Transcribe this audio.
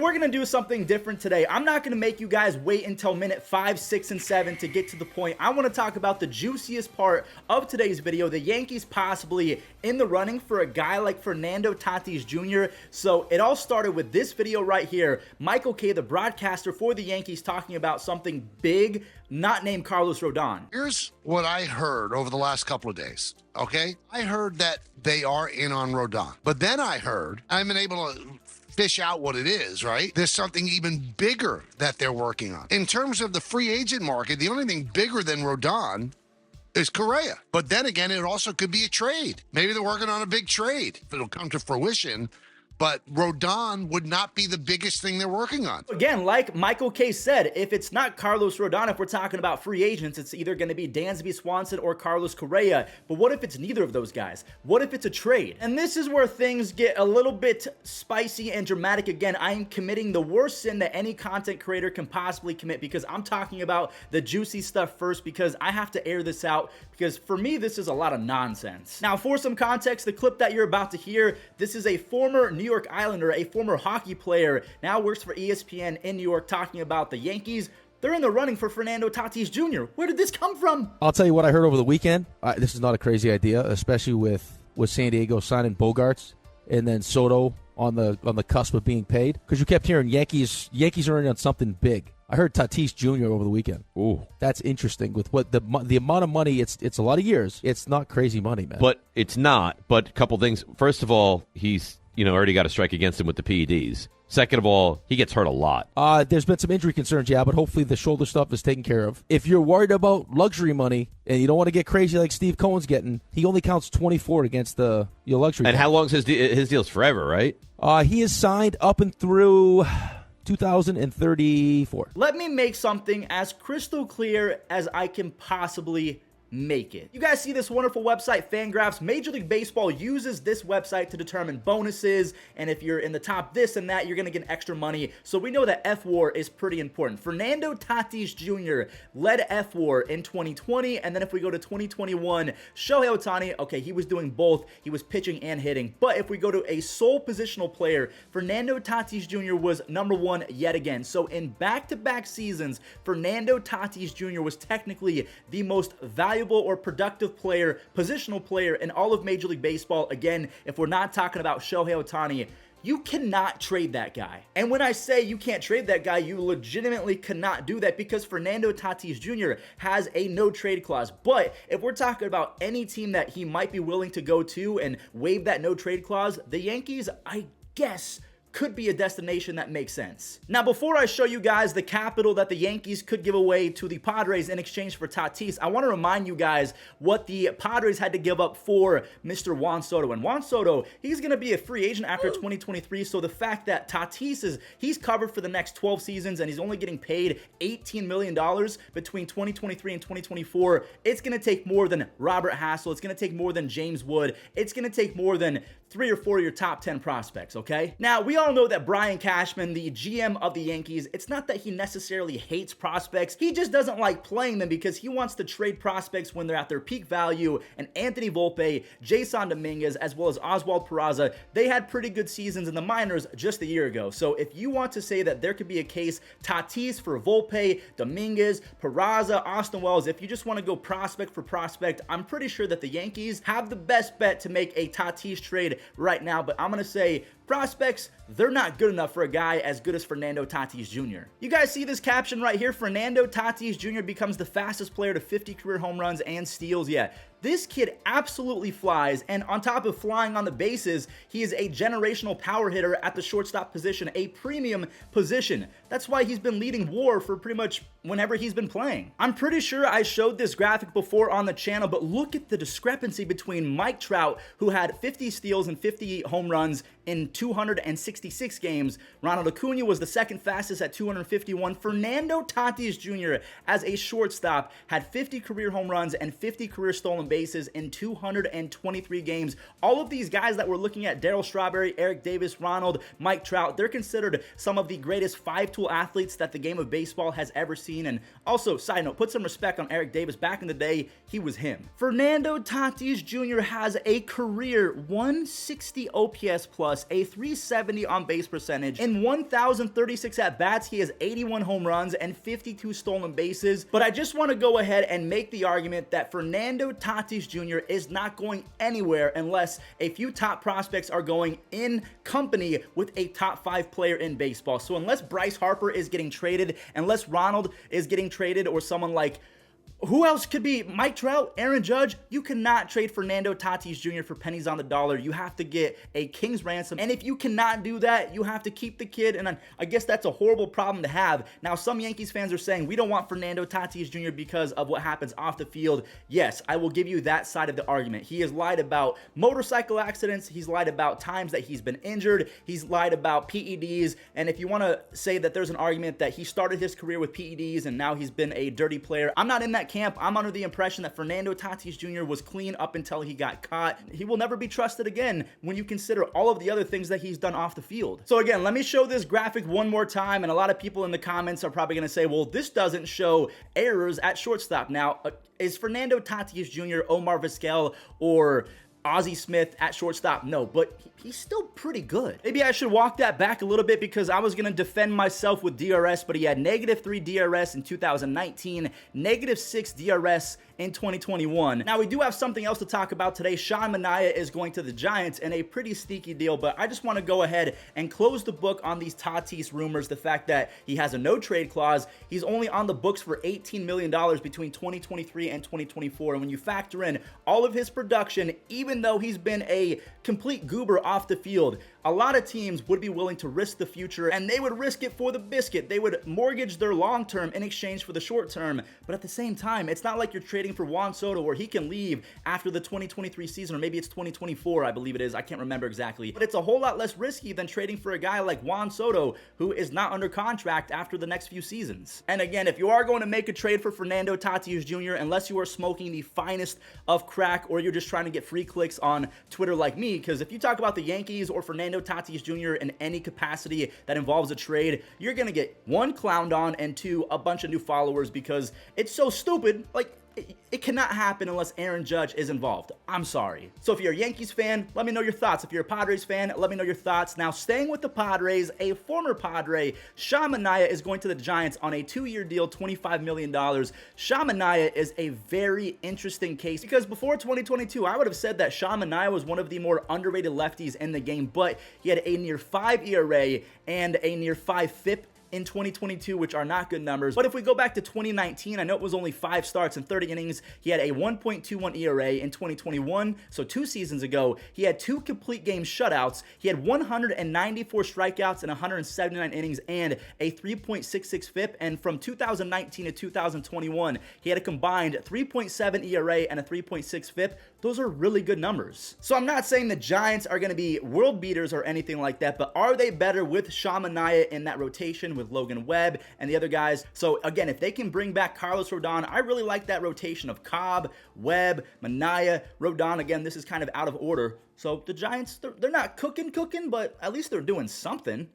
We're going to do something different today. I'm not going to make you guys wait until minute 5, 6, and 7 to get to the point. I want to talk about the juiciest part of today's video, the Yankees possibly in the running for a guy like Fernando Tatis Jr. So it all started with this video right here. Michael Kay, the broadcaster for the Yankees, talking about something big, not named Carlos Rodon. Here's what I heard over the last couple of days, okay? I heard that they are in on Rodon. But then I heard, I've been able to fish out what it is, right? There's something even bigger that they're working on. In terms of the free agent market, the only thing bigger than Rodon is Correa. But then again, it also could be a trade. Maybe they're working on a big trade if it'll come to fruition. But Rodon would not be the biggest thing they're working on. Again, like Michael Kay said, if it's not Carlos Rodon, if we're talking about free agents, it's either going to be Dansby Swanson or Carlos Correa. But what if it's neither of those guys? What if it's a trade? And this is where things get a little bit spicy and dramatic. Again, I am committing the worst sin that any content creator can possibly commit, because I'm talking about the juicy stuff first, because I have to air this out, because for me, this is a lot of nonsense. Now, for some context, the clip that you're about to hear, this is a former New York Islander, a former hockey player, now works for ESPN in New York, talking about the Yankees. They're in the running for Fernando Tatis Jr. Where did this come from? I'll tell you what I heard over the weekend. This is not a crazy idea, especially with San Diego signing Bogarts and then Soto on the cusp of being paid, because you kept hearing Yankees are in on something big. I heard Tatis Jr. over the weekend. Ooh, that's interesting. With what the amount of money, it's a lot of years. It's not crazy money, man. But it's not. But a couple things. First of all, he's already got a strike against him with the PEDs. Second of all, he gets hurt a lot. There's been some injury concerns, yeah, but hopefully the shoulder stuff is taken care of. If you're worried about luxury money and you don't want to get crazy like Steve Cohen's getting, he only counts 24 against your luxury. And how long's his deal's forever, right? He is signed up and through 2034. Let me make something as crystal clear as I can possibly make it. You guys see this wonderful website, Fangraphs. Major League Baseball uses this website to determine bonuses, and if you're in the top this and that, you're going to get extra money. So we know that FWAR is pretty important. Fernando Tatis Jr. led FWAR in 2020, and then if we go to 2021, Shohei Ohtani, okay, he was doing both. He was pitching and hitting. But if we go to a sole positional player, Fernando Tatis Jr. was #1 yet again. So in back-to-back seasons, Fernando Tatis Jr. was technically the most valuable or productive player, positional player in all of Major League Baseball. Again, if we're not talking about Shohei Ohtani, you cannot trade that guy. And when I say you can't trade that guy, you legitimately cannot do that, because Fernando Tatis Jr. has a no trade clause. But if we're talking about any team that he might be willing to go to and waive that no trade clause, the Yankees, I guess, could be a destination that makes sense. Now, before I show you guys the capital that the Yankees could give away to the Padres in exchange for Tatis, I want to remind you guys what the Padres had to give up for Mr. Juan Soto. And Juan Soto, he's going to be a free agent after 2023, so the fact that Tatis he's covered for the next 12 seasons and he's only getting paid $18 million between 2023 and 2024, it's going to take more than Robert Hassel, it's going to take more than James Wood, it's going to take more than 3 or 4 of your top 10 prospects, okay? Now, we all know that Brian Cashman, the GM of the Yankees, it's not that he necessarily hates prospects. He just doesn't like playing them because he wants to trade prospects when they're at their peak value. And Anthony Volpe, Jason Dominguez, as well as Oswald Peraza, they had pretty good seasons in the minors just a year ago. So if you want to say that there could be a case Tatis for Volpe, Dominguez, Peraza, Austin Wells, if you just want to go prospect for prospect, I'm pretty sure that the Yankees have the best bet to make a Tatis trade right now. But I'm going to say prospects, they're not good enough for a guy as good as Fernando Tatis Jr. You guys see this caption right here? Fernando Tatis Jr. becomes the fastest player to 50 career home runs and steals. Yeah, this kid absolutely flies, and on top of flying on the bases, he is a generational power hitter at the shortstop position, a premium position. That's why he's been leading WAR for pretty much whenever he's been playing. I'm pretty sure I showed this graphic before on the channel, but look at the discrepancy between Mike Trout, who had 50 steals and 50 home runs in 266 games. Ronald Acuna was the second fastest at 251. Fernando Tatis Jr. as a shortstop had 50 career home runs and 50 career stolen bases in 223 games. All of these guys that we're looking at, Darryl Strawberry, Eric Davis, Ronald, Mike Trout, they're considered some of the greatest five-tool athletes that the game of baseball has ever seen. And also, side note, put some respect on Eric Davis. Back in the day, he was him. Fernando Tatis Jr. has a career 160 OPS plus, plus, a 370 on base percentage. In 1,036 at-bats, he has 81 home runs and 52 stolen bases. But I just want to go ahead and make the argument that Fernando Tatis Jr. is not going anywhere unless a few top prospects are going in company with a top 5 player in baseball. So unless Bryce Harper is getting traded, unless Ronald is getting traded, or someone like, who else could be? Mike Trout, Aaron Judge? You cannot trade Fernando Tatis Jr. for pennies on the dollar. You have to get a king's ransom. And if you cannot do that, you have to keep the kid. And I guess that's a horrible problem to have. Now, some Yankees fans are saying we don't want Fernando Tatis Jr. because of what happens off the field. Yes, I will give you that side of the argument. He has lied about motorcycle accidents. He's lied about times that he's been injured. He's lied about PEDs. And if you want to say that there's an argument that he started his career with PEDs and now he's been a dirty player, I'm not in that camp. I'm under the impression that Fernando Tatis Jr. was clean up until he got caught. He will never be trusted again when you consider all of the other things that he's done off the field. So again, let me show this graphic one more time, and a lot of people in the comments are probably going to say, well, this doesn't show errors at shortstop. Now, is Fernando Tatis Jr. Omar Vizquel or Ozzie Smith at shortstop? No, but he's still pretty good. Maybe I should walk that back a little bit because I was going to defend myself with DRS, but he had -3 DRS in 2019, -6 DRS in 2021. Now, we do have something else to talk about today. Sean Manaea is going to the Giants in a pretty sneaky deal, but I just want to go ahead and close the book on these Tatis rumors. The fact that he has a no-trade clause, he's only on the books for $18 million between 2023 and 2024, and when you factor in all of his production, even though he's been a complete goober off the field, a lot of teams would be willing to risk the future, and they would risk it for the biscuit. They would mortgage their long term in exchange for the short term. But at the same time, it's not like you're trading for Juan Soto where he can leave after the 2023 season, or maybe it's 2024, I believe it is. I can't remember exactly. But it's a whole lot less risky than trading for a guy like Juan Soto, who is not under contract after the next few seasons. And again, if you are going to make a trade for Fernando Tatis Jr., unless you are smoking the finest of crack, or you're just trying to get free clicks on Twitter like me, because if you talk about the Yankees or Fernando Tatis Jr. in any capacity that involves a trade, you're going to get one, clowned on, and two, a bunch of new followers because it's so stupid. Like, it cannot happen unless Aaron Judge is involved. I'm sorry. So if you're a Yankees fan, let me know your thoughts. If you're a Padres fan, let me know your thoughts. Now, staying with the Padres, a former Padre, Sean Manaea, is going to the Giants on a 2-year deal, $25 million. Sean Manaea is a very interesting case because before 2022, I would have said that Sean Manaea was one of the more underrated lefties in the game, but he had a near 5 ERA and a near 5 FIP in 2022, which are not good numbers. But if we go back to 2019, I know it was only 5 starts and 30 innings. He had a 1.21 ERA in 2021, so 2 seasons ago. He had 2 complete game shutouts. He had 194 strikeouts in 179 innings and a 3.66 FIP. And from 2019 to 2021, he had a combined 3.7 ERA and a 3.6 FIP. Those are really good numbers. So I'm not saying the Giants are going to be world beaters or anything like that, but are they better with Sean Manaea in that rotation with Logan Webb and the other guys? So again, if they can bring back Carlos Rodon, I really like that rotation of Cobb, Webb, Manaea, Rodon. Again, this is kind of out of order. So the Giants, they're not cooking, but at least they're doing something.